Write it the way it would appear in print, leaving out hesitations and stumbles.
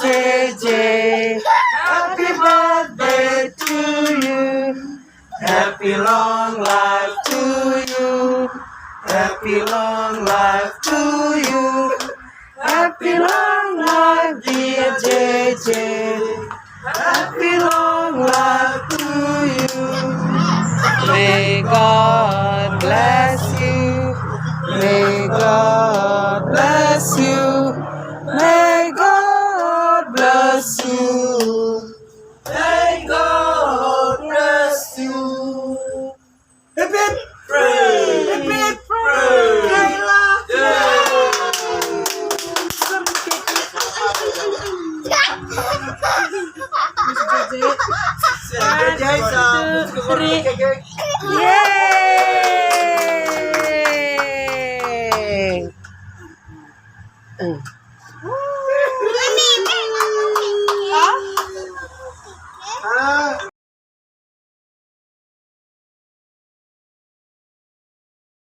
dear JJ. Happy birthday to you. Happy long life to you. Happy long life to you. Happy long life, dear JJ. Happy long life to you. May God bless you. May God bless you. May God bless you. May God bless you. Hip hip pray. Hip hip pray. Kayla. Yay!